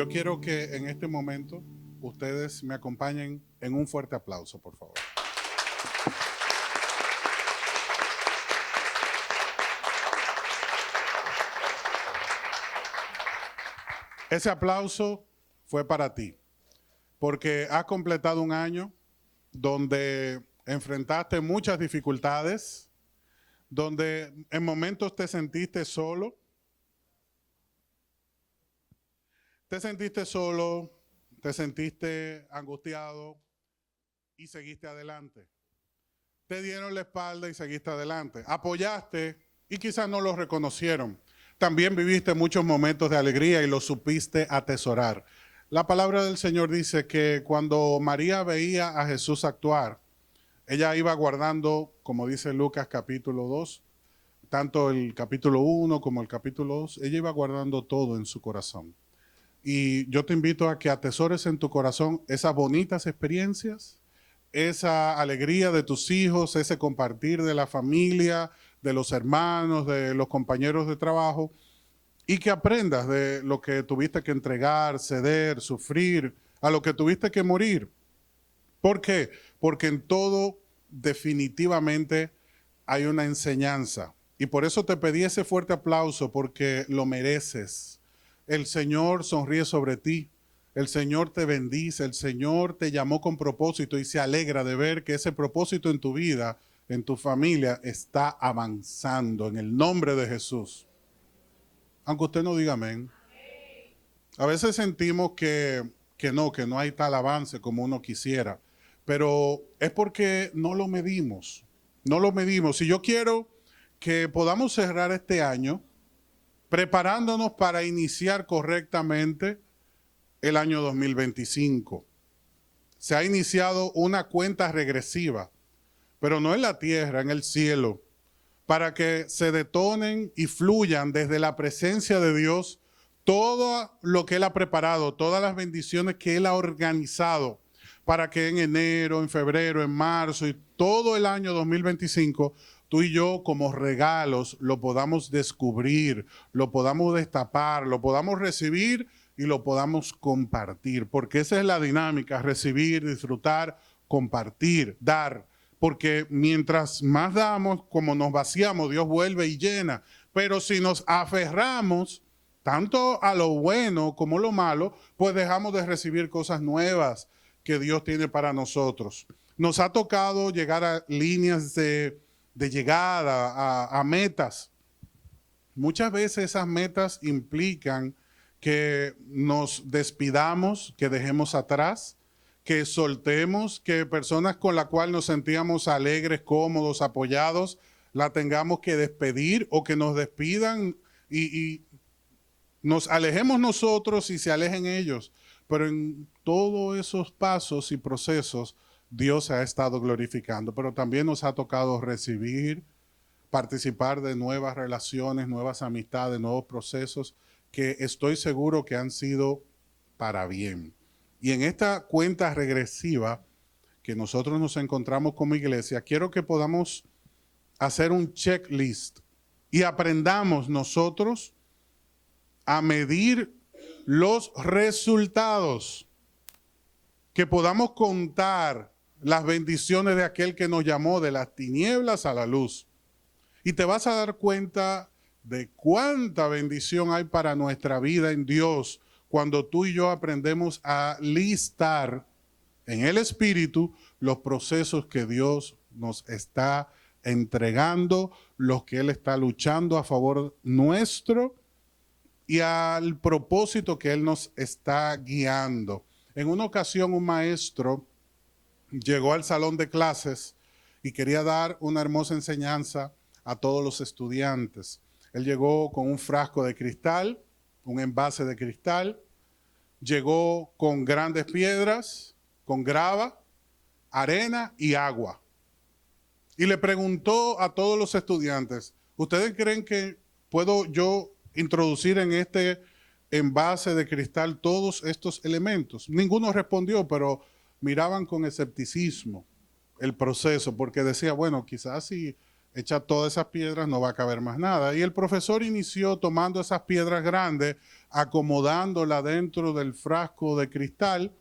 yo quiero que en este momento ustedes me acompañen en un fuerte aplauso, por favor. Ese aplauso fue para ti, porque has completado un año donde enfrentaste muchas dificultades, donde en momentos te sentiste solo, te sentiste angustiado y seguiste adelante. Te dieron la espalda y seguiste adelante. Apoyaste y quizás no lo reconocieron. También viviste muchos momentos de alegría y los supiste atesorar. La palabra del Señor dice que cuando María veía a Jesús actuar, ella iba guardando, como dice Lucas capítulo 2, tanto el capítulo 1 como el capítulo 2, ella iba guardando todo en su corazón. Y yo te invito a que atesores en tu corazón esas bonitas experiencias, esa alegría de tus hijos, ese compartir de la familia, de los hermanos, de los compañeros de trabajo, y que aprendas de lo que tuviste que entregar, ceder, sufrir, a lo que tuviste que morir. ¿Por qué? Porque en todo definitivamente hay una enseñanza. Y por eso te pedí ese fuerte aplauso, porque lo mereces. El Señor sonríe sobre ti. El Señor te bendice. El Señor te llamó con propósito y se alegra de ver que ese propósito en tu vida, en tu familia, está avanzando en el nombre de Jesús. Aunque usted no diga amén. A veces sentimos que no hay tal avance como uno quisiera, pero es porque no lo medimos, no lo medimos. Y yo quiero que podamos cerrar este año preparándonos para iniciar correctamente el año 2025. Se ha iniciado una cuenta regresiva, pero no en la tierra, en el cielo, para que se detonen y fluyan desde la presencia de Dios todo lo que Él ha preparado, todas las bendiciones que Él ha organizado para que en enero, en febrero, en marzo y todo el año 2025, tú y yo como regalos lo podamos descubrir, lo podamos destapar, lo podamos recibir y lo podamos compartir, porque esa es la dinámica: recibir, disfrutar, compartir, dar. Porque mientras más damos, como nos vaciamos, Dios vuelve y llena. Pero si nos aferramos tanto a lo bueno como lo malo, pues dejamos de recibir cosas nuevas que Dios tiene para nosotros. Nos ha tocado llegar a líneas de llegada, a metas. Muchas veces esas metas implican que nos despidamos, que dejemos atrás, que soltemos, que personas con las cuales nos sentíamos alegres, cómodos, apoyados, la tengamos que despedir o que nos despidan y nos alejemos nosotros y se alejen ellos. Pero en todos esos pasos y procesos Dios se ha estado glorificando, pero también nos ha tocado recibir, participar de nuevas relaciones, nuevas amistades, nuevos procesos que estoy seguro que han sido para bien. Y en esta cuenta regresiva que nosotros nos encontramos como iglesia, quiero que podamos hacer un checklist y aprendamos nosotros a medir los resultados, que podamos contar las bendiciones de aquel que nos llamó de las tinieblas a la luz. Y te vas a dar cuenta de cuánta bendición hay para nuestra vida en Dios cuando tú y yo aprendemos a listar en el Espíritu los procesos que Dios nos está entregando, los que Él está luchando a favor nuestro y al propósito que Él nos está guiando. En una ocasión un maestro llegó al salón de clases y quería dar una hermosa enseñanza a todos los estudiantes. Él llegó con un frasco de cristal, un envase de cristal, llegó con grandes piedras, con grava, arena y agua. Y le preguntó a todos los estudiantes: ¿ustedes creen que puedo yo introducir en este envase de cristal todos estos elementos? Ninguno respondió, pero miraban con escepticismo el proceso, porque decía, bueno, quizás si echa todas esas piedras, no va a caber más nada. Y el profesor inició tomando esas piedras grandes, acomodándolas dentro del frasco de cristal,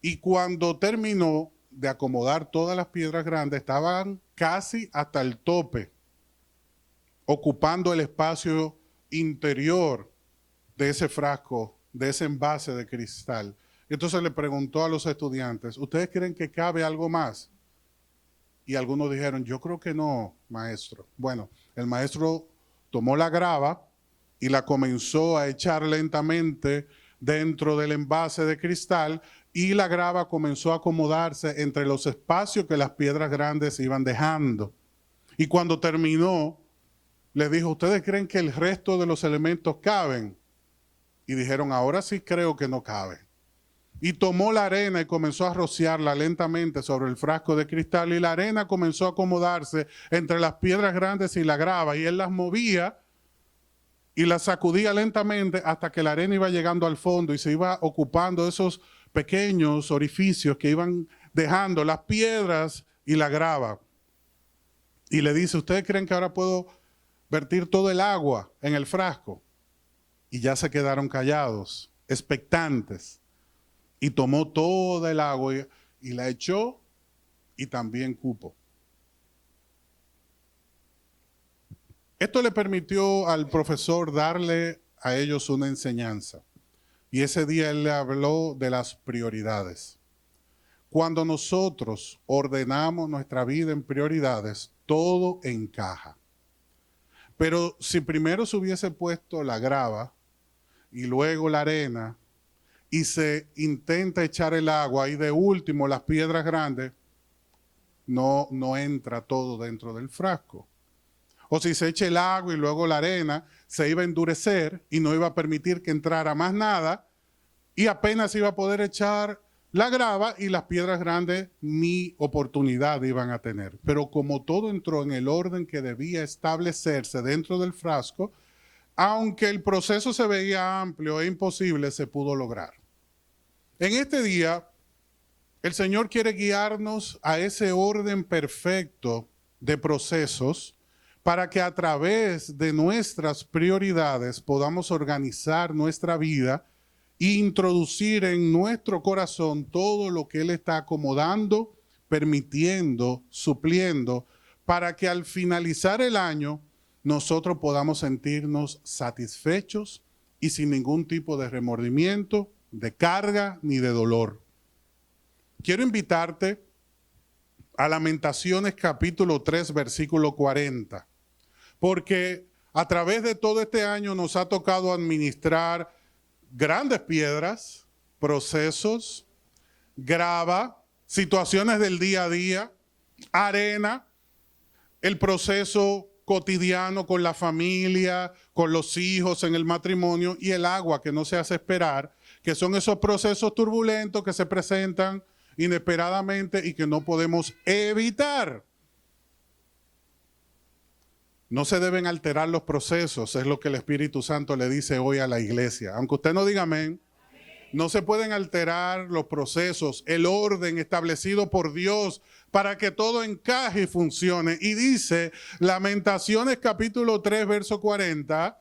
y cuando terminó de acomodar todas las piedras grandes, estaban casi hasta el tope, ocupando el espacio interior de ese frasco, de ese envase de cristal. Entonces le preguntó a los estudiantes, ¿ustedes creen que cabe algo más? Y algunos dijeron, yo creo que no, maestro. Bueno, el maestro tomó la grava y la comenzó a echar lentamente dentro del envase de cristal, y la grava comenzó a acomodarse entre los espacios que las piedras grandes iban dejando. Y cuando terminó, les dijo, ¿ustedes creen que el resto de los elementos caben? Y dijeron, ahora sí creo que no cabe. Y tomó la arena y comenzó a rociarla lentamente sobre el frasco de cristal, y la arena comenzó a acomodarse entre las piedras grandes y la grava, y él las movía y las sacudía lentamente hasta que la arena iba llegando al fondo y se iba ocupando esos pequeños orificios que iban dejando las piedras y la grava. Y le dice, ¿ustedes creen que ahora puedo vertir todo el agua en el frasco? Y ya se quedaron callados, expectantes. Y tomó toda el agua y la echó, y también cupo. Esto le permitió al profesor darle a ellos una enseñanza. Y ese día él le habló de las prioridades. Cuando nosotros ordenamos nuestra vida en prioridades, todo encaja. Pero si primero se hubiese puesto la grava y luego la arena, y se intenta echar el agua y de último las piedras grandes, no entra todo dentro del frasco. O si se echa el agua y luego la arena, se iba a endurecer y no iba a permitir que entrara más nada, y apenas iba a poder echar la grava, y las piedras grandes ni oportunidad iban a tener. Pero como todo entró en el orden que debía establecerse dentro del frasco, aunque el proceso se veía amplio e imposible, se pudo lograr. En este día, el Señor quiere guiarnos a ese orden perfecto de procesos para que a través de nuestras prioridades podamos organizar nuestra vida e introducir en nuestro corazón todo lo que Él está acomodando, permitiendo, supliendo, para que al finalizar el año nosotros podamos sentirnos satisfechos y sin ningún tipo de remordimiento, de carga ni de dolor. Quiero invitarte a Lamentaciones capítulo 3, versículo 40, porque a través de todo este año nos ha tocado administrar grandes piedras, procesos, grava, situaciones del día a día, arena, el proceso cotidiano con la familia, con los hijos, en el matrimonio, y el agua que no se hace esperar, que son esos procesos turbulentos que se presentan inesperadamente y que no podemos evitar. No se deben alterar los procesos, es lo que el Espíritu Santo le dice hoy a la iglesia. Aunque usted no diga amén, no se pueden alterar los procesos, el orden establecido por Dios para que todo encaje y funcione. Y dice Lamentaciones capítulo 3, verso 40,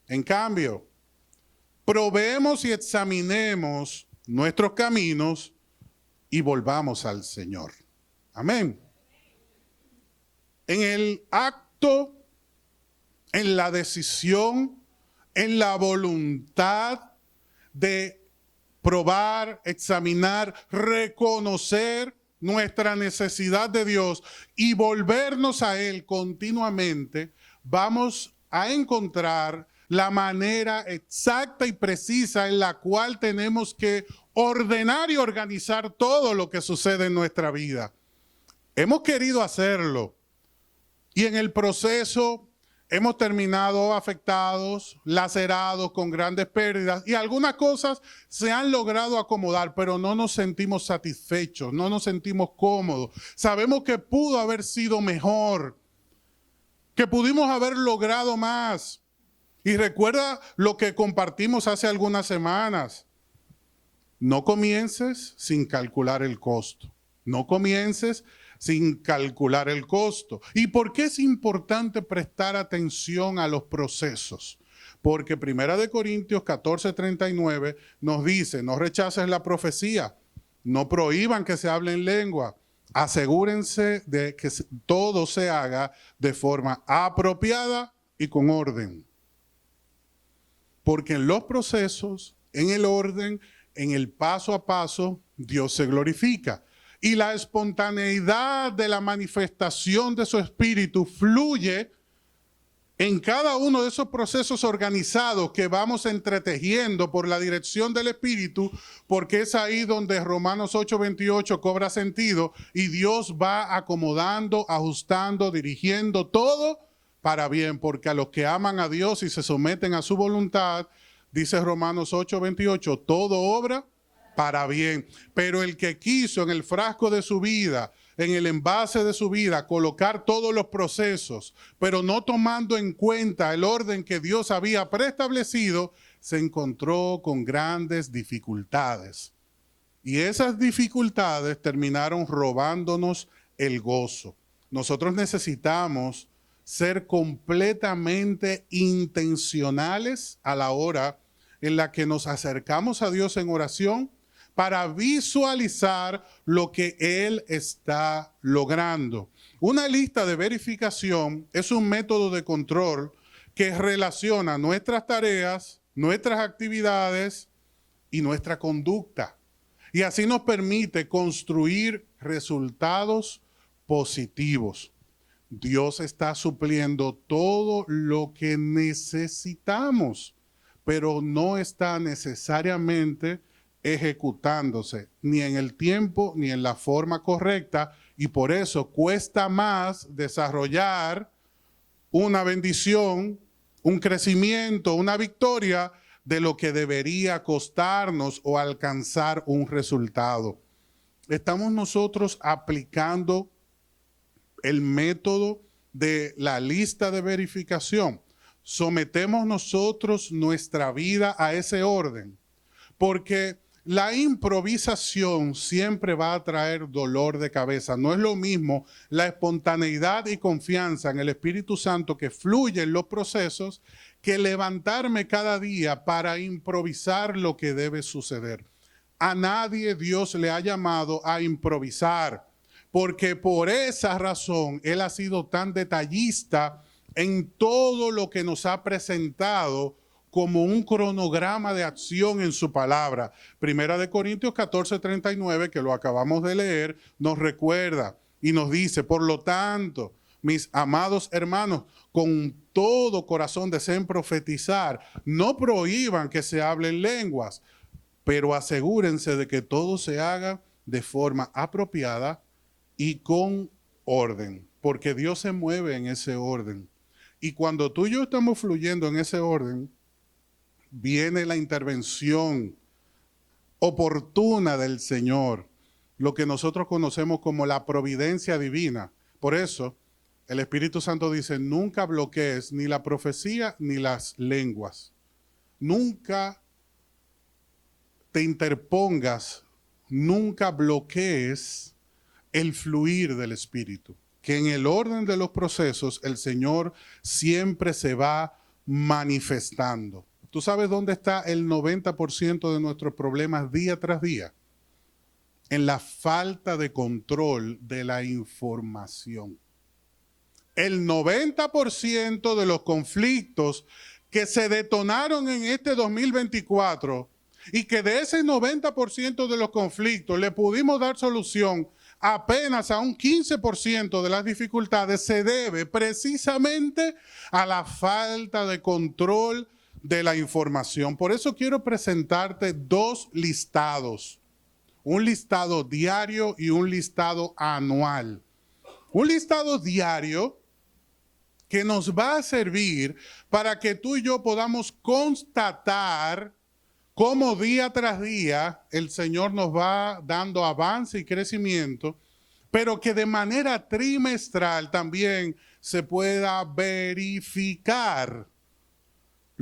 en cambio, probemos y examinemos nuestros caminos y volvamos al Señor. Amén. En el acto, en la decisión, en la voluntad de probar, examinar, reconocer nuestra necesidad de Dios y volvernos a Él continuamente, vamos a encontrar la manera exacta y precisa en la cual tenemos que ordenar y organizar todo lo que sucede en nuestra vida. Hemos querido hacerlo y en el proceso hemos terminado afectados, lacerados, con grandes pérdidas, y algunas cosas se han logrado acomodar, pero no nos sentimos satisfechos, no nos sentimos cómodos. Sabemos que pudo haber sido mejor, que pudimos haber logrado más. Y recuerda lo que compartimos hace algunas semanas. No comiences sin calcular el costo. No comiences sin calcular el costo. ¿Y por qué es importante prestar atención a los procesos? Porque 1 Corintios 14:39 nos dice, no rechaces la profecía, no prohíban que se hable en lengua, asegúrense de que todo se haga de forma apropiada y con orden. Porque en los procesos, en el orden, en el paso a paso, Dios se glorifica. Y la espontaneidad de la manifestación de su espíritu fluye en cada uno de esos procesos organizados que vamos entretejiendo por la dirección del Espíritu, porque es ahí donde Romanos 8:28 cobra sentido y Dios va acomodando, ajustando, dirigiendo todo para bien, porque a los que aman a Dios y se someten a su voluntad, dice Romanos 8:28, todo obra para bien. Pero el que quiso en el frasco de su vida, en el envase de su vida, colocar todos los procesos, pero no tomando en cuenta el orden que Dios había preestablecido, se encontró con grandes dificultades. Y esas dificultades terminaron robándonos el gozo. Nosotros necesitamos ser completamente intencionales a la hora en la que nos acercamos a Dios en oración, para visualizar lo que Él está logrando. Una lista de verificación es un método de control que relaciona nuestras tareas, nuestras actividades y nuestra conducta. Y así nos permite construir resultados positivos. Dios está supliendo todo lo que necesitamos, pero no está necesariamente ejecutándose ni en el tiempo ni en la forma correcta, y por eso cuesta más desarrollar una bendición, un crecimiento, una victoria de lo que debería costarnos o alcanzar un resultado. Estamos nosotros aplicando el método de la lista de verificación. Sometemos nosotros nuestra vida a ese orden, porque la improvisación siempre va a traer dolor de cabeza. No es lo mismo la espontaneidad y confianza en el Espíritu Santo que fluye en los procesos que levantarme cada día para improvisar lo que debe suceder. A nadie Dios le ha llamado a improvisar, porque por esa razón Él ha sido tan detallista en todo lo que nos ha presentado como un cronograma de acción en su palabra. 1 Corintios 14:39, que lo acabamos de leer, nos recuerda y nos dice, por lo tanto, mis amados hermanos, con todo corazón deseen profetizar, no prohíban que se hablen lenguas, pero asegúrense de que todo se haga de forma apropiada y con orden, porque Dios se mueve en ese orden. Y cuando tú y yo estamos fluyendo en ese orden, viene la intervención oportuna del Señor, lo que nosotros conocemos como la providencia divina. Por eso, el Espíritu Santo dice, nunca bloquees ni la profecía ni las lenguas. Nunca te interpongas, nunca bloquees el fluir del Espíritu. Que en el orden de los procesos, el Señor siempre se va manifestando. ¿Tú sabes dónde está el 90% de nuestros problemas día tras día? En la falta de control de la información. El 90% de los conflictos que se detonaron en este 2024 y que de ese 90% de los conflictos le pudimos dar solución apenas a un 15% de las dificultades, se debe precisamente a la falta de control de la información. Por eso quiero presentarte dos listados, un listado diario y un listado anual. Un listado diario que nos va a servir para que tú y yo podamos constatar cómo día tras día el Señor nos va dando avance y crecimiento, pero que de manera trimestral también se pueda verificar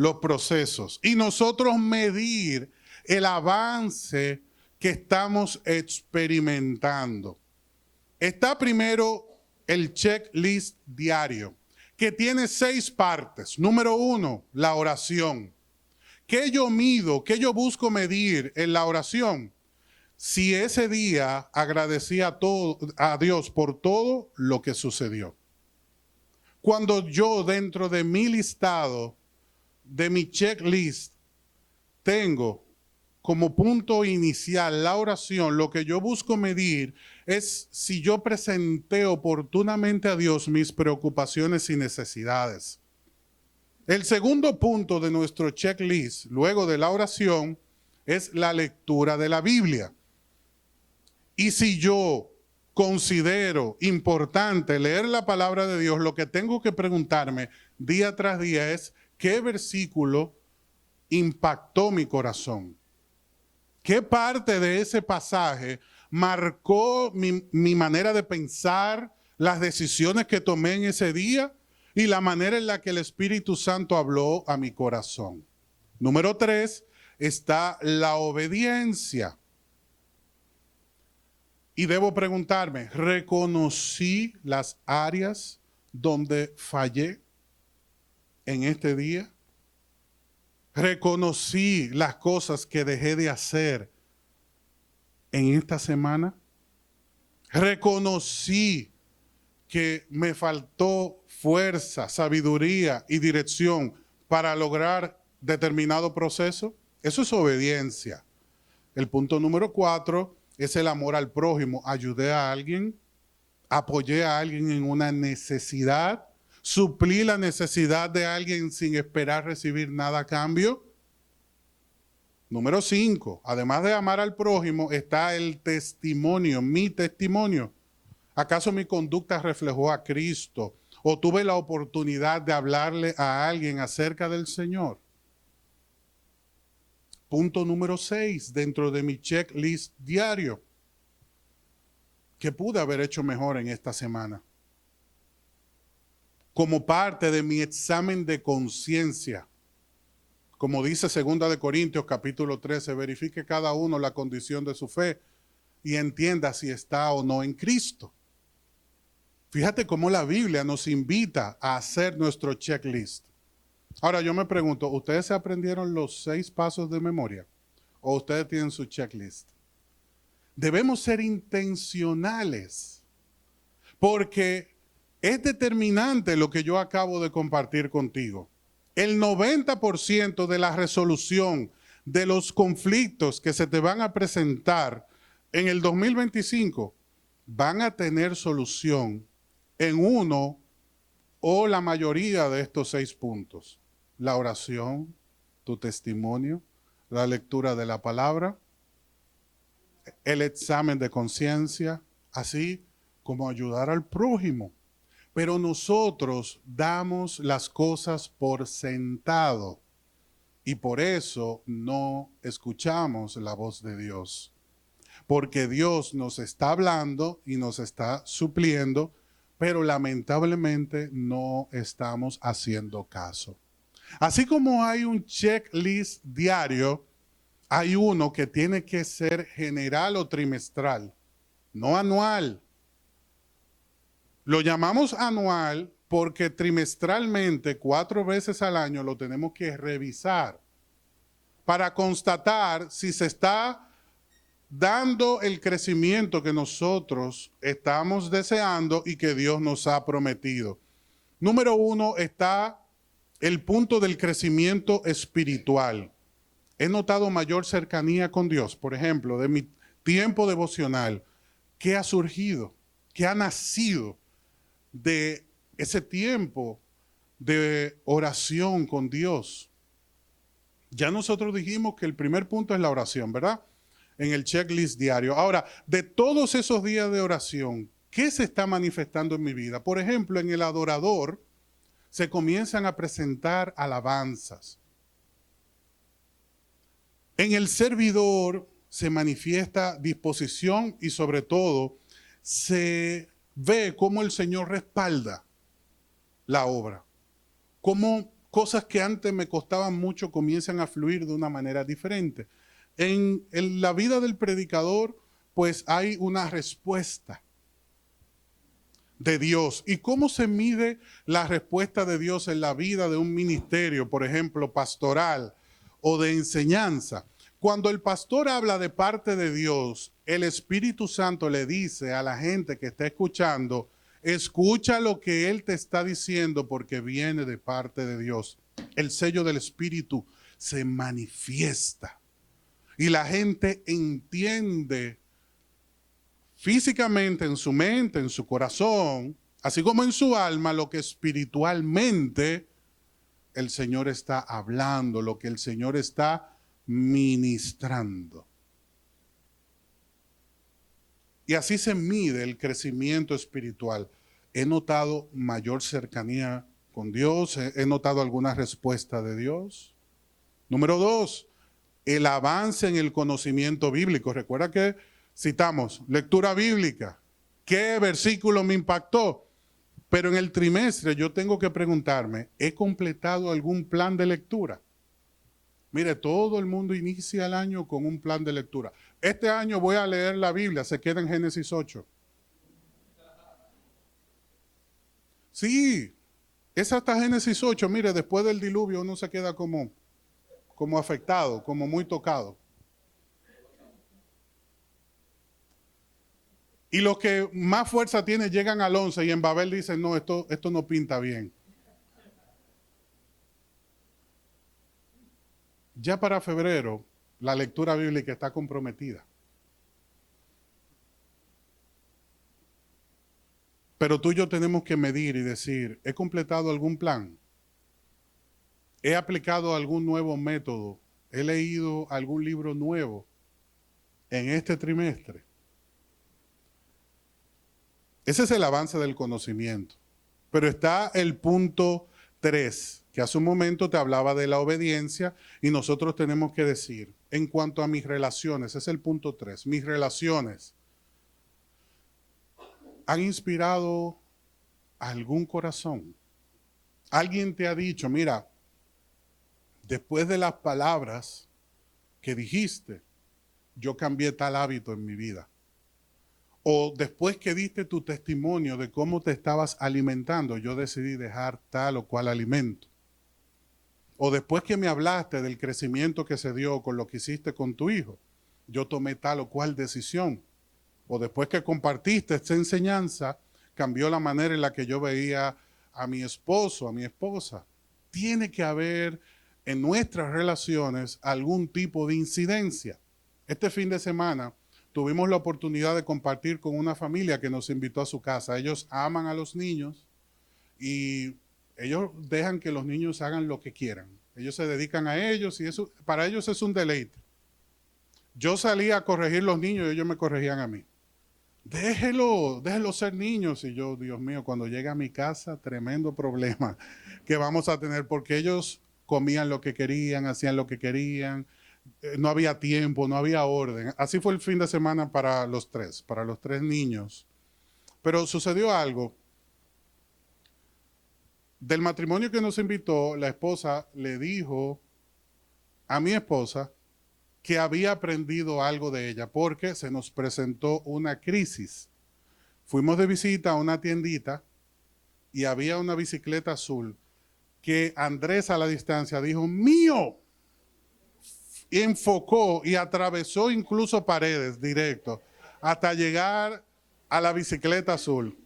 los procesos y nosotros medir el avance que estamos experimentando. Está primero el checklist diario, que tiene 6 partes. Número 1, la oración. ¿Qué yo mido? ¿Qué yo busco medir en la oración? Si ese día agradecí a Dios por todo lo que sucedió. Cuando yo dentro de mi listado, de mi checklist, tengo como punto inicial la oración, lo que yo busco medir es si yo presenté oportunamente a Dios mis preocupaciones y necesidades. El segundo punto de nuestro checklist, luego de la oración, es la lectura de la Biblia. Y si yo considero importante leer la palabra de Dios, lo que tengo que preguntarme día tras día es ¿qué versículo impactó mi corazón? ¿Qué parte de ese pasaje marcó mi manera de pensar, las decisiones que tomé en ese día y la manera en la que el Espíritu Santo habló a mi corazón? Número 3 está la obediencia. Y debo preguntarme, ¿reconocí las áreas donde fallé en este día? ¿Reconocí las cosas que dejé de hacer en esta semana? ¿Reconocí que me faltó fuerza, sabiduría y dirección para lograr determinado proceso? Eso es obediencia. El punto número 4 es el amor al prójimo. Ayudé a alguien, apoyé a alguien en una necesidad, suplí la necesidad de alguien sin esperar recibir nada a cambio. Número 5, además de amar al prójimo, está el testimonio, mi testimonio. ¿Acaso mi conducta reflejó a Cristo? ¿O tuve la oportunidad de hablarle a alguien acerca del Señor? Punto número 6, dentro de mi checklist diario. ¿Qué pude haber hecho mejor en esta semana? Como parte de mi examen de conciencia, como dice 2 Corintios capítulo 13, verifique cada uno la condición de su fe y entienda si está o no en Cristo. Fíjate cómo la Biblia nos invita a hacer nuestro checklist. Ahora yo me pregunto, ¿ustedes se aprendieron los 6 pasos de memoria? ¿O ustedes tienen su checklist? Debemos ser intencionales, porque es determinante lo que yo acabo de compartir contigo. El 90% de la resolución de los conflictos que se te van a presentar en el 2025 van a tener solución en uno o la mayoría de estos 6 puntos. La oración, tu testimonio, la lectura de la palabra, el examen de conciencia, así como ayudar al prójimo. Pero nosotros damos las cosas por sentado y por eso no escuchamos la voz de Dios. Porque Dios nos está hablando y nos está supliendo, pero lamentablemente no estamos haciendo caso. Así como hay un checklist diario, hay uno que tiene que ser general o trimestral, no anual. Lo llamamos anual porque trimestralmente, 4 veces al año, lo tenemos que revisar para constatar si se está dando el crecimiento que nosotros estamos deseando y que Dios nos ha prometido. Número 1 está el punto del crecimiento espiritual. He notado mayor cercanía con Dios. Por ejemplo, de mi tiempo devocional, ¿qué ha surgido? ¿Qué ha nacido de ese tiempo de oración con Dios? Ya nosotros dijimos que el primer punto es la oración, ¿verdad? En el checklist diario. Ahora, de todos esos días de oración, ¿qué se está manifestando en mi vida? Por ejemplo, en el adorador se comienzan a presentar alabanzas. En el servidor se manifiesta disposición y sobre todo se ve cómo el Señor respalda la obra. Cómo cosas que antes me costaban mucho comienzan a fluir de una manera diferente. En la vida del predicador, pues hay una respuesta de Dios. ¿Y cómo se mide la respuesta de Dios en la vida de un ministerio, por ejemplo, pastoral o de enseñanza? Cuando el pastor habla de parte de Dios, el Espíritu Santo le dice a la gente que está escuchando, escucha lo que Él te está diciendo porque viene de parte de Dios. El sello del Espíritu se manifiesta y la gente entiende físicamente, en su mente, en su corazón, así como en su alma, lo que espiritualmente el Señor está hablando, lo que el Señor está ministrando. Y así se mide el crecimiento espiritual. He notado mayor cercanía con Dios, he notado alguna respuesta de Dios. Número 2, el avance en el conocimiento bíblico. Recuerda que citamos lectura bíblica. ¿Qué versículo me impactó? Pero en el trimestre yo tengo que preguntarme, ¿he completado algún plan de lectura? Mire, todo el mundo inicia el año con un plan de lectura. Este año voy a leer la Biblia, se queda en Génesis 8. Sí, es hasta Génesis 8. Mire, después del diluvio uno se queda como afectado, como muy tocado. Y los que más fuerza tienen llegan al 11 y en Babel dicen, no, esto no pinta bien. Ya para febrero, la lectura bíblica está comprometida. Pero tú y yo tenemos que medir y decir, ¿he completado algún plan? ¿He aplicado algún nuevo método? ¿He leído algún libro nuevo en este trimestre? Ese es el avance del conocimiento. Pero está el punto 3, que hace un momento te hablaba de la obediencia y nosotros tenemos que decir, en cuanto a mis relaciones, es el punto 3, mis relaciones han inspirado algún corazón. Alguien te ha dicho, mira, después de las palabras que dijiste, yo cambié tal hábito en mi vida. O después que diste tu testimonio de cómo te estabas alimentando, yo decidí dejar tal o cual alimento. O después que me hablaste del crecimiento que se dio con lo que hiciste con tu hijo, yo tomé tal o cual decisión. O después que compartiste esta enseñanza, cambió la manera en la que yo veía a mi esposo, a mi esposa. Tiene que haber en nuestras relaciones algún tipo de incidencia. Este fin de semana tuvimos la oportunidad de compartir con una familia que nos invitó a su casa. Ellos aman a los niños y ellos dejan que los niños hagan lo que quieran. Ellos se dedican a ellos y eso para ellos es un deleite. Yo salía a corregir los niños y ellos me corregían a mí. Déjelo ser niños. Y yo, Dios mío, cuando llegue a mi casa, tremendo problema que vamos a tener porque ellos comían lo que querían, hacían lo que querían. No había tiempo, no había orden. Así fue el fin de semana para los tres niños. Pero sucedió algo. Del matrimonio que nos invitó, la esposa le dijo a mi esposa que había aprendido algo de ella porque se nos presentó una crisis. Fuimos de visita a una tiendita y había una bicicleta azul que Andrés a la distancia dijo, ¡mío! Y enfocó y atravesó incluso paredes directo hasta llegar a la bicicleta azul.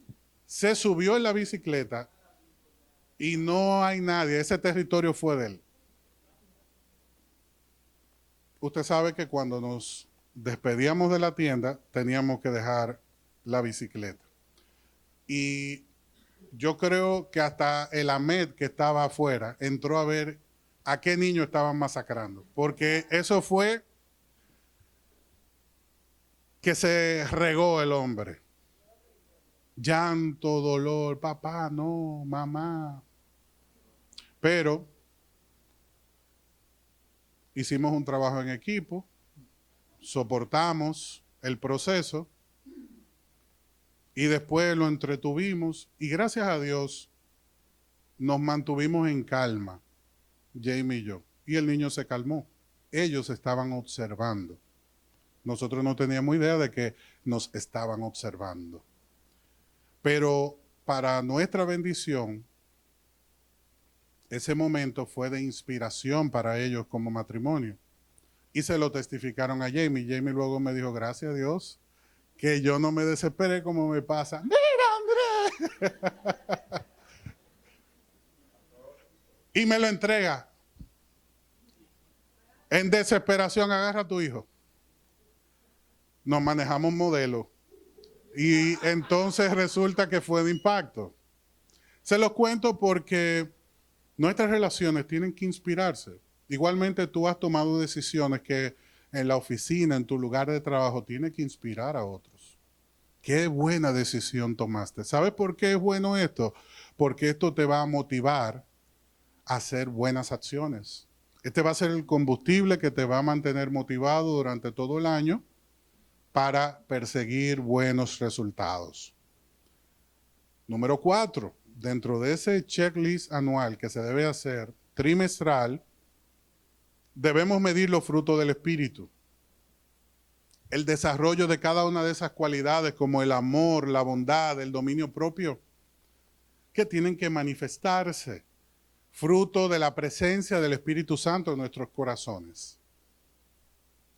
Se subió en la bicicleta y no hay nadie, ese territorio fue de él. Usted sabe que cuando nos despedíamos de la tienda teníamos que dejar la bicicleta. Y yo creo que hasta el Ahmed que estaba afuera entró a ver a qué niño estaban masacrando. Porque eso fue que se regó el hombre. Llanto, dolor, papá, no, mamá. Pero hicimos un trabajo en equipo, soportamos el proceso y después lo entretuvimos y gracias a Dios nos mantuvimos en calma, Jamie y yo. Y el niño se calmó. Ellos estaban observando. Nosotros no teníamos idea de que nos estaban observando. Pero para nuestra bendición, ese momento fue de inspiración para ellos como matrimonio. Y se lo testificaron a Jamie. Jamie luego me dijo, gracias a Dios, que yo no me desesperé como me pasa. ¡Mira, Andrés! Y me lo entrega. En desesperación, agarra a tu hijo. Nos manejamos modelo. Y entonces resulta que fue de impacto. Se los cuento porque nuestras relaciones tienen que inspirarse. Igualmente tú has tomado decisiones que en la oficina, en tu lugar de trabajo, tienes que inspirar a otros. Qué buena decisión tomaste. ¿Sabes por qué es bueno esto? Porque esto te va a motivar a hacer buenas acciones. Este va a ser el combustible que te va a mantener motivado durante todo el año para perseguir buenos resultados. Número 4, dentro de ese checklist anual que se debe hacer trimestral, debemos medir los frutos del Espíritu. El desarrollo de cada una de esas cualidades como el amor, la bondad, el dominio propio, que tienen que manifestarse, fruto de la presencia del Espíritu Santo en nuestros corazones.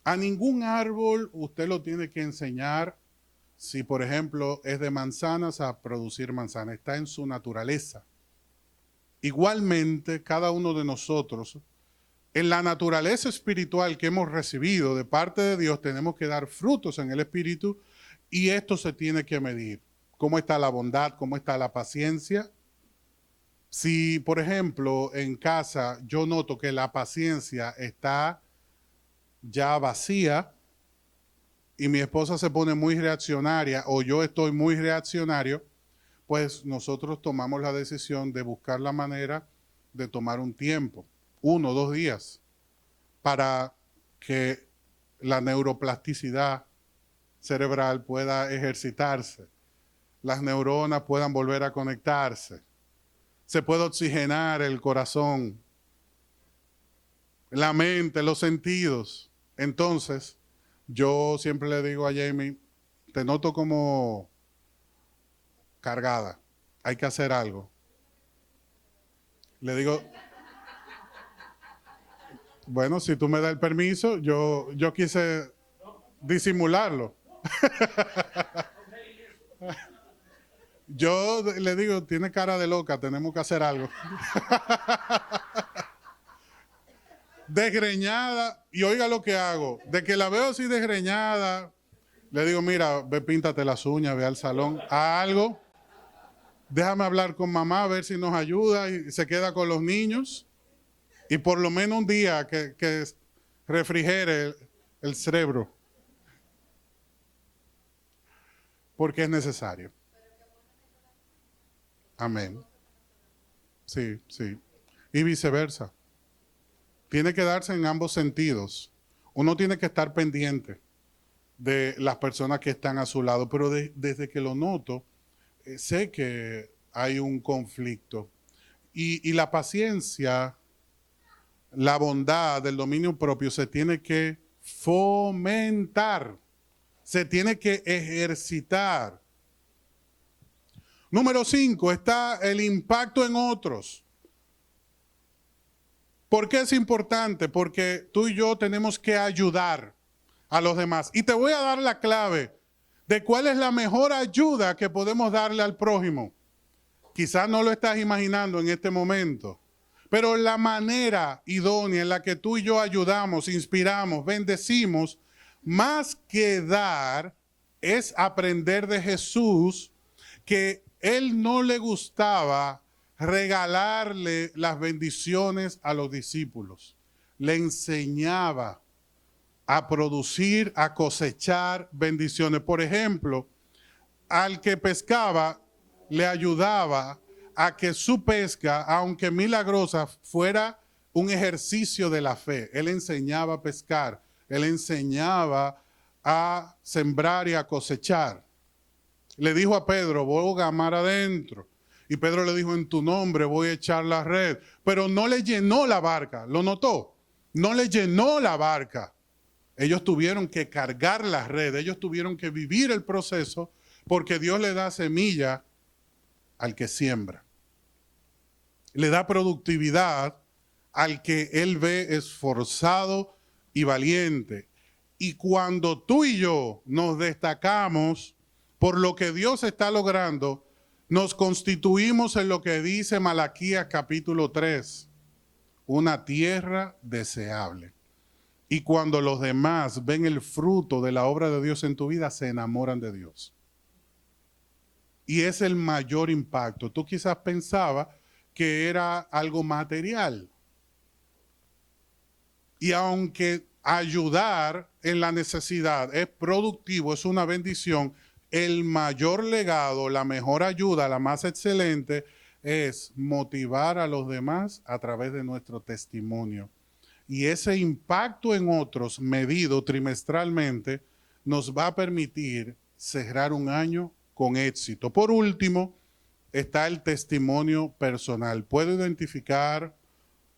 A ningún árbol usted lo tiene que enseñar si, por ejemplo, es de manzanas a producir manzanas. Está en su naturaleza. Igualmente, cada uno de nosotros, en la naturaleza espiritual que hemos recibido de parte de Dios, tenemos que dar frutos en el Espíritu y esto se tiene que medir. ¿Cómo está la bondad? ¿Cómo está la paciencia? Si, por ejemplo, en casa yo noto que la paciencia está ya vacía y mi esposa se pone muy reaccionaria o yo estoy muy reaccionario, pues nosotros tomamos la decisión de buscar la manera de tomar un tiempo, 1 o 2 días, para que la neuroplasticidad cerebral pueda ejercitarse, las neuronas puedan volver a conectarse, se puede oxigenar el corazón, la mente, los sentidos. Entonces, yo siempre le digo a Jamie, te noto como cargada, hay que hacer algo. Le digo, bueno, si tú me das el permiso, yo quise disimularlo. Yo le digo, tiene cara de loca, tenemos que hacer algo. Desgreñada, y oiga lo que hago, de que la veo así desgreñada, le digo, mira, ve, píntate las uñas, ve al salón, a algo, déjame hablar con mamá, a ver si nos ayuda, y se queda con los niños, y por lo menos un día que refrigere el cerebro, porque es necesario. Amén. Sí, sí. Y viceversa. Tiene que darse en ambos sentidos. Uno tiene que estar pendiente de las personas que están a su lado, pero desde que lo noto, sé que hay un conflicto. Y la paciencia, la bondad, el dominio propio se tiene que fomentar, se tiene que ejercitar. Número 5, está el impacto en otros. ¿Por qué es importante? Porque tú y yo tenemos que ayudar a los demás. Y te voy a dar la clave de cuál es la mejor ayuda que podemos darle al prójimo. Quizás no lo estás imaginando en este momento, pero la manera idónea en la que tú y yo ayudamos, inspiramos, bendecimos, más que dar, es aprender de Jesús que Él no le gustaba regalarle las bendiciones a los discípulos. Le enseñaba a producir, a cosechar bendiciones. Por ejemplo, al que pescaba, le ayudaba a que su pesca, aunque milagrosa, fuera un ejercicio de la fe. Él enseñaba a pescar, él enseñaba a sembrar y a cosechar. Le dijo a Pedro, boga mar adentro. Y Pedro le dijo, en tu nombre voy a echar la red. Pero no le llenó la barca, ¿lo notó? No le llenó la barca. Ellos tuvieron que cargar la red, ellos tuvieron que vivir el proceso porque Dios le da semilla al que siembra. Le da productividad al que él ve esforzado y valiente. Y cuando tú y yo nos destacamos por lo que Dios está logrando, nos constituimos en lo que dice Malaquías capítulo 3, una tierra deseable. Y cuando los demás ven el fruto de la obra de Dios en tu vida, se enamoran de Dios. Y es el mayor impacto. Tú quizás pensabas que era algo material. Y aunque ayudar en la necesidad es productivo, es una bendición, el mayor legado, la mejor ayuda, la más excelente, es motivar a los demás a través de nuestro testimonio. Y ese impacto en otros, medido trimestralmente, nos va a permitir cerrar un año con éxito. Por último, está el testimonio personal. Puedo identificar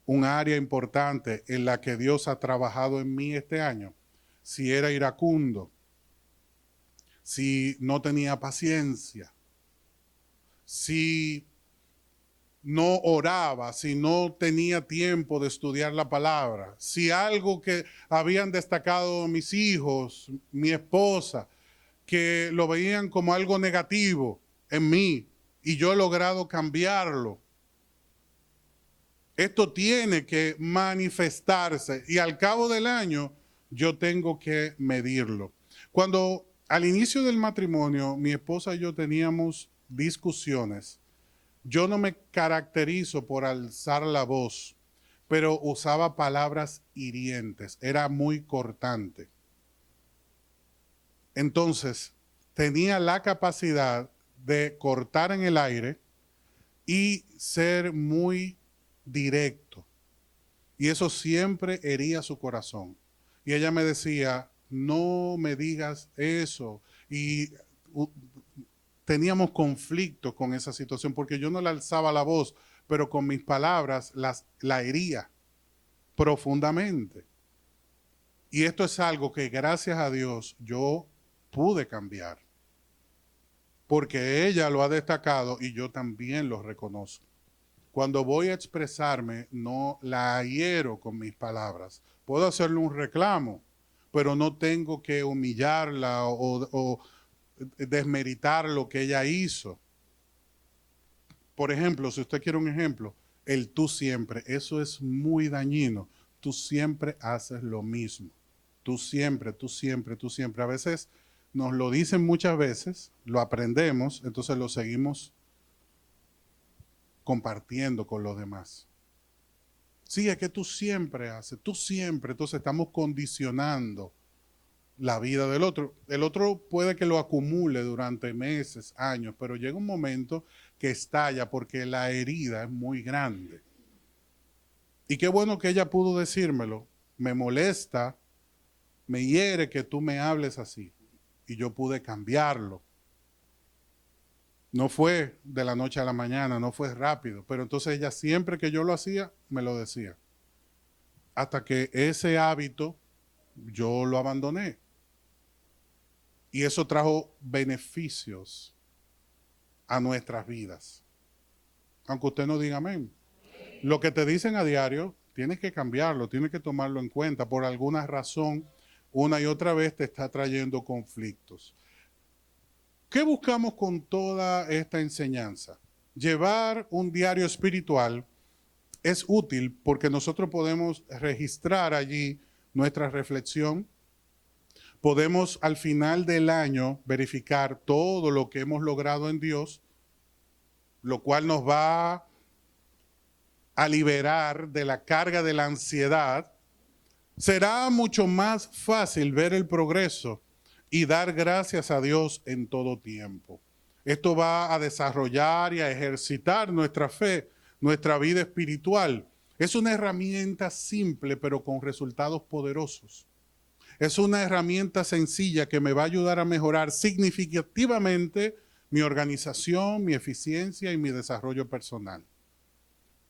un área importante en la que Dios ha trabajado en mí este año. Si era iracundo, si no tenía paciencia, si no oraba, si no tenía tiempo de estudiar la palabra, si algo que habían destacado mis hijos, mi esposa, que lo veían como algo negativo en mí y yo he logrado cambiarlo. Esto tiene que manifestarse y al cabo del año yo tengo que medirlo. Cuando al inicio del matrimonio mi esposa y yo teníamos discusiones, yo no me caracterizo por alzar la voz, pero usaba palabras hirientes, era muy cortante. Entonces, tenía la capacidad de cortar en el aire y ser muy directo. Y eso siempre hería su corazón. Y ella me decía, no me digas eso. Y teníamos conflictos con esa situación porque yo no le alzaba la voz, pero con mis palabras la hería profundamente. Y esto es algo que gracias a Dios yo pude cambiar. Porque ella lo ha destacado y yo también lo reconozco. Cuando voy a expresarme, no la hiero con mis palabras. Puedo hacerle un reclamo, pero no tengo que humillarla o desmeritar lo que ella hizo. Por ejemplo, si usted quiere un ejemplo, el tú siempre, eso es muy dañino. Tú siempre haces lo mismo. Tú siempre, tú siempre, tú siempre. A veces nos lo dicen muchas veces, lo aprendemos, entonces lo seguimos compartiendo con los demás. Sí, es que tú siempre haces, tú siempre. Entonces estamos condicionando la vida del otro. El otro puede que lo acumule durante meses, años, pero llega un momento que estalla porque la herida es muy grande. Y qué bueno que ella pudo decírmelo. Me molesta, me hiere que tú me hables así. Y yo pude cambiarlo. No fue de la noche a la mañana, no fue rápido, pero entonces ella siempre que yo lo hacía, me lo decía. Hasta que ese hábito yo lo abandoné. Y eso trajo beneficios a nuestras vidas. Aunque usted no diga amén. Lo que te dicen a diario, tienes que cambiarlo, tienes que tomarlo en cuenta. Por alguna razón, una y otra vez te está trayendo conflictos. ¿Qué buscamos con toda esta enseñanza? Llevar un diario espiritual es útil porque nosotros podemos registrar allí nuestra reflexión. Podemos al final del año verificar todo lo que hemos logrado en Dios, lo cual nos va a liberar de la carga de la ansiedad. Será mucho más fácil ver el progreso y dar gracias a Dios en todo tiempo. Esto va a desarrollar y a ejercitar nuestra fe, nuestra vida espiritual. Es una herramienta simple, pero con resultados poderosos. Es una herramienta sencilla que me va a ayudar a mejorar significativamente mi organización, mi eficiencia y mi desarrollo personal.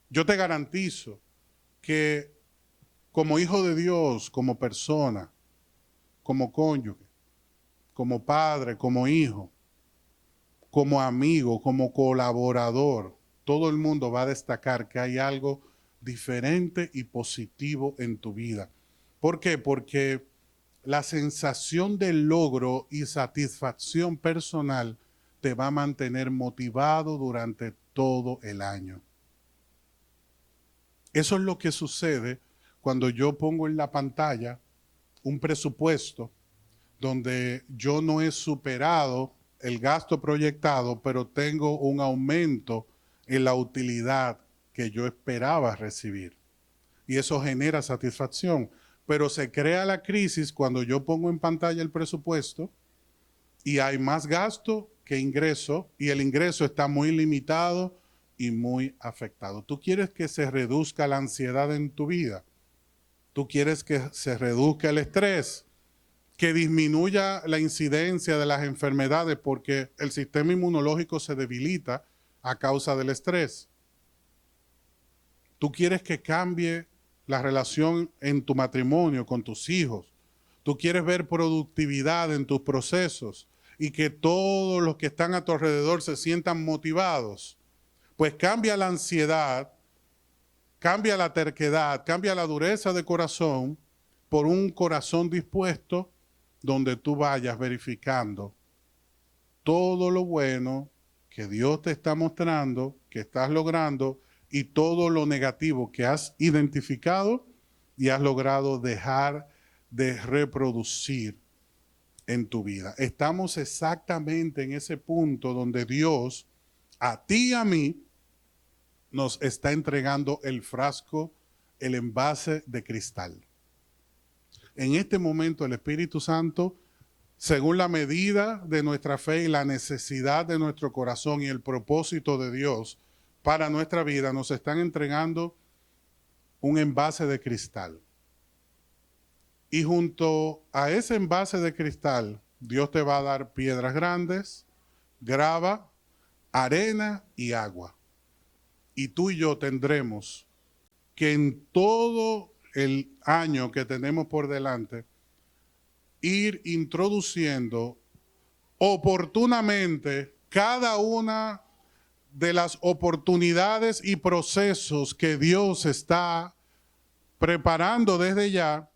Yo te garantizo que como hijo de Dios, como persona, como cónyuge, como padre, como hijo, como amigo, como colaborador, todo el mundo va a destacar que hay algo diferente y positivo en tu vida. ¿Por qué? Porque la sensación de logro y satisfacción personal te va a mantener motivado durante todo el año. Eso es lo que sucede cuando yo pongo en la pantalla un presupuesto donde yo no he superado el gasto proyectado, pero tengo un aumento en la utilidad que yo esperaba recibir. Y eso genera satisfacción. Pero se crea la crisis cuando yo pongo en pantalla el presupuesto y hay más gasto que ingreso, y el ingreso está muy limitado y muy afectado. ¿Tú quieres que se reduzca la ansiedad en tu vida? ¿Tú quieres que se reduzca el estrés? Que disminuya la incidencia de las enfermedades porque el sistema inmunológico se debilita a causa del estrés. Tú quieres que cambie la relación en tu matrimonio con tus hijos. Tú quieres ver productividad en tus procesos y que todos los que están a tu alrededor se sientan motivados. Pues cambia la ansiedad, cambia la terquedad, cambia la dureza de corazón por un corazón dispuesto donde tú vayas verificando todo lo bueno que Dios te está mostrando, que estás logrando, y todo lo negativo que has identificado y has logrado dejar de reproducir en tu vida. Estamos exactamente en ese punto donde Dios, a ti y a mí, nos está entregando el frasco, el envase de cristal. En este momento el Espíritu Santo, según la medida de nuestra fe y la necesidad de nuestro corazón y el propósito de Dios para nuestra vida, nos están entregando un envase de cristal. Y junto a ese envase de cristal, Dios te va a dar piedras grandes, grava, arena y agua. Y tú y yo tendremos que en todo el año que tenemos por delante, ir introduciendo oportunamente cada una de las oportunidades y procesos que Dios está preparando desde ya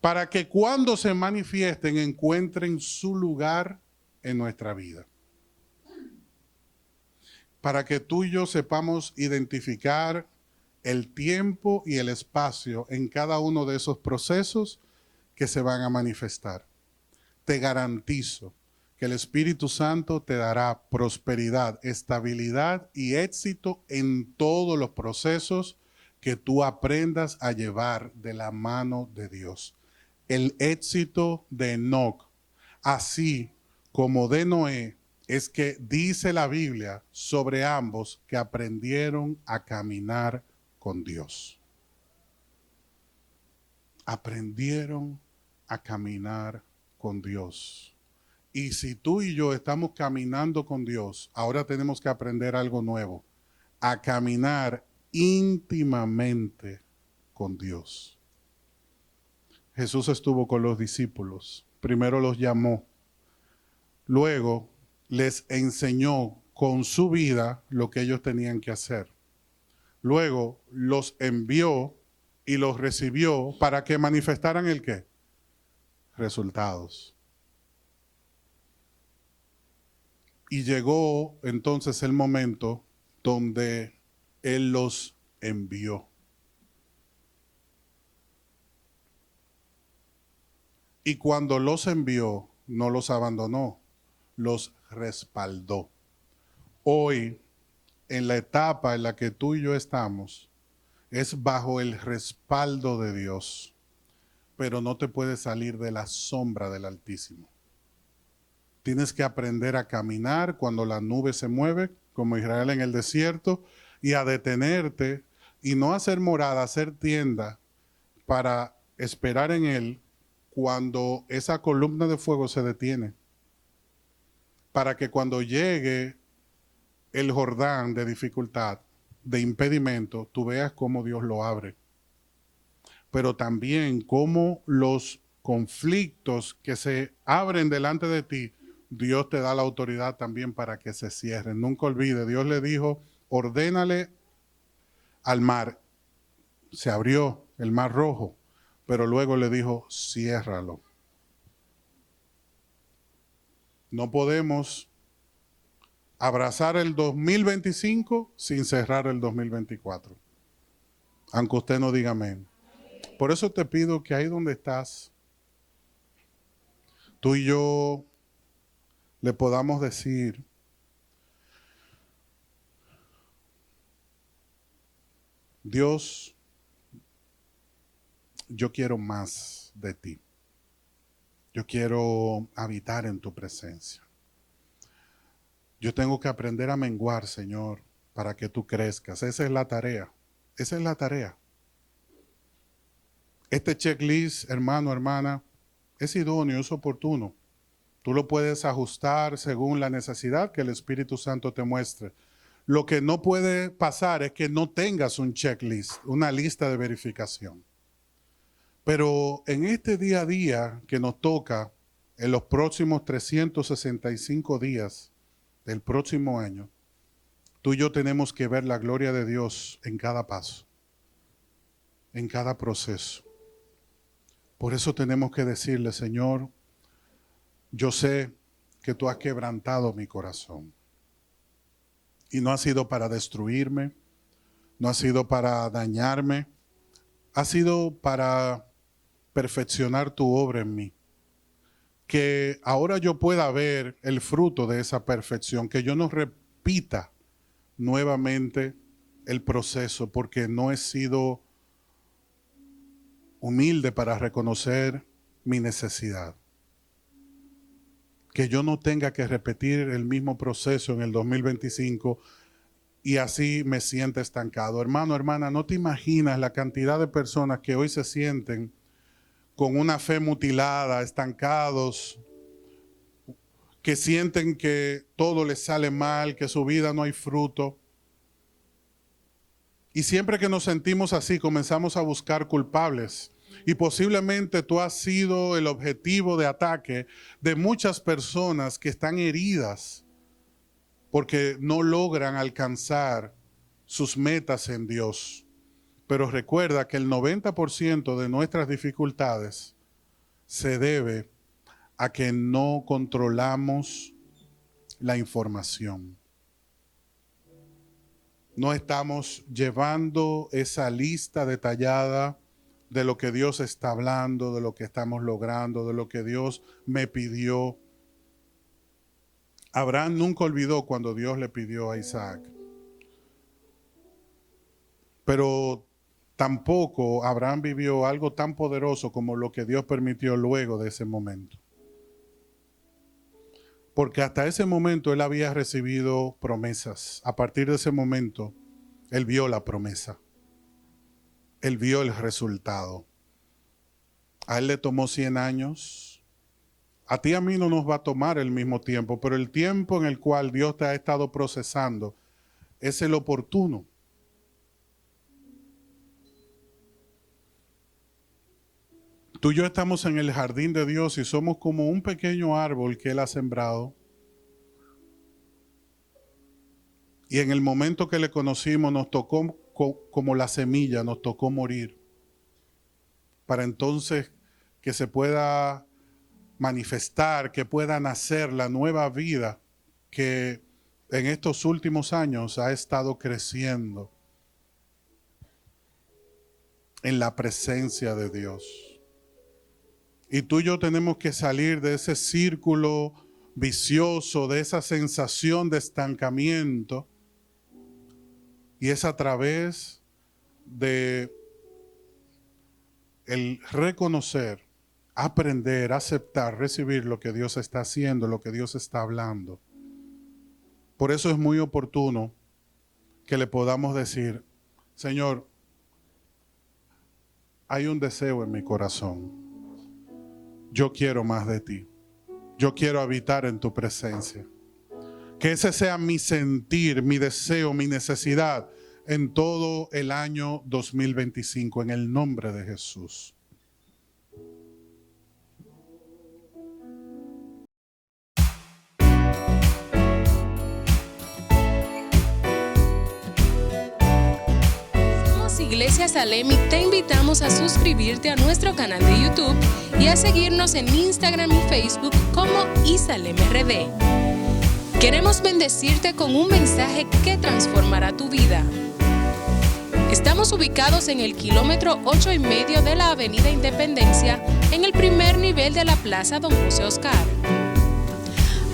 para que cuando se manifiesten encuentren su lugar en nuestra vida. Para que tú y yo sepamos identificar el tiempo y el espacio en cada uno de esos procesos que se van a manifestar. Te garantizo que el Espíritu Santo te dará prosperidad, estabilidad y éxito en todos los procesos que tú aprendas a llevar de la mano de Dios. El éxito de Enoc, así como de Noé, es que dice la Biblia sobre ambos que aprendieron a caminar con Dios. Aprendieron a caminar con Dios. Y si tú y yo estamos caminando con Dios, ahora tenemos que aprender algo nuevo, a caminar íntimamente con Dios. Jesús estuvo con los discípulos, primero los llamó, luego les enseñó con su vida lo que ellos tenían que hacer. Luego los envió y los recibió para que manifestaran el ¿qué? Resultados. Y llegó entonces el momento donde Él los envió. Y cuando los envió, no los abandonó, los respaldó. Hoy, en la etapa en la que tú y yo estamos, es bajo el respaldo de Dios, pero no te puedes salir de la sombra del Altísimo. Tienes que aprender a caminar cuando la nube se mueve, como Israel en el desierto, y a detenerte y no hacer morada, hacer tienda para esperar en Él cuando esa columna de fuego se detiene. Para que cuando llegue el Jordán de dificultad, de impedimento, tú veas cómo Dios lo abre. Pero también cómo los conflictos que se abren delante de ti, Dios te da la autoridad también para que se cierren. Nunca olvide, Dios le dijo, ordénale al mar. Se abrió el mar rojo, pero luego le dijo, ciérralo. No podemos abrazar el 2025 sin cerrar el 2024. Aunque usted no diga amén. Por eso te pido que ahí donde estás, tú y yo le podamos decir, Dios, yo quiero más de ti. Yo quiero habitar en tu presencia. Yo tengo que aprender a menguar, Señor, para que tú crezcas. Esa es la tarea. Esa es la tarea. Este checklist, hermano, hermana, es idóneo, es oportuno. Tú lo puedes ajustar según la necesidad que el Espíritu Santo te muestre. Lo que no puede pasar es que no tengas un checklist, una lista de verificación. Pero en este día a día que nos toca, en los próximos 365 días del próximo año, tú y yo tenemos que ver la gloria de Dios en cada paso, en cada proceso. Por eso tenemos que decirle, Señor, yo sé que tú has quebrantado mi corazón. Y no ha sido para destruirme, no ha sido para dañarme, ha sido para perfeccionar tu obra en mí. Que ahora yo pueda ver el fruto de esa perfección, que yo no repita nuevamente el proceso, porque no he sido humilde para reconocer mi necesidad. Que yo no tenga que repetir el mismo proceso en el 2025 y así me sienta estancado. Hermano, hermana, no te imaginas la cantidad de personas que hoy se sienten con una fe mutilada, estancados, que sienten que todo les sale mal, que su vida no hay fruto. Y siempre que nos sentimos así, comenzamos a buscar culpables. Y posiblemente tú has sido el objetivo de ataque de muchas personas que están heridas porque no logran alcanzar sus metas en Dios. Pero recuerda que el 90% de nuestras dificultades se debe a que no controlamos la información. No estamos llevando esa lista detallada de lo que Dios está hablando, de lo que estamos logrando, de lo que Dios me pidió. Abraham nunca olvidó cuando Dios le pidió a Isaac. Pero tampoco Abraham vivió algo tan poderoso como lo que Dios permitió luego de ese momento. Porque hasta ese momento él había recibido promesas. A partir de ese momento, él vio la promesa. Él vio el resultado. A él le tomó 100 años. A ti y a mí no nos va a tomar el mismo tiempo, pero el tiempo en el cual Dios te ha estado procesando es el oportuno. Tú y yo estamos en el jardín de Dios y somos como un pequeño árbol que Él ha sembrado. Y en el momento que le conocimos nos tocó como la semilla, nos tocó morir. Para entonces que se pueda manifestar, que pueda nacer la nueva vida que en estos últimos años ha estado creciendo en la presencia de Dios. Y tú y yo tenemos que salir de ese círculo vicioso, de esa sensación de estancamiento. Y es a través de el reconocer, aprender, aceptar, recibir lo que Dios está haciendo, lo que Dios está hablando. Por eso es muy oportuno que le podamos decir, Señor, hay un deseo en mi corazón. Yo quiero más de ti. Yo quiero habitar en tu presencia. Que ese sea mi sentir, mi deseo, mi necesidad en todo el año 2025, en el nombre de Jesús. Iglesia Salem y te invitamos a suscribirte a nuestro canal de YouTube y a seguirnos en Instagram y Facebook como ISalemRD. Queremos bendecirte con un mensaje que transformará tu vida. Estamos ubicados en el kilómetro 8,5 de la Avenida Independencia, en el primer nivel de la Plaza Don José Oscar.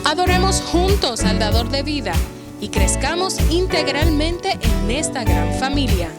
Adoremos juntos al Dador de vida y crezcamos integralmente en esta gran familia.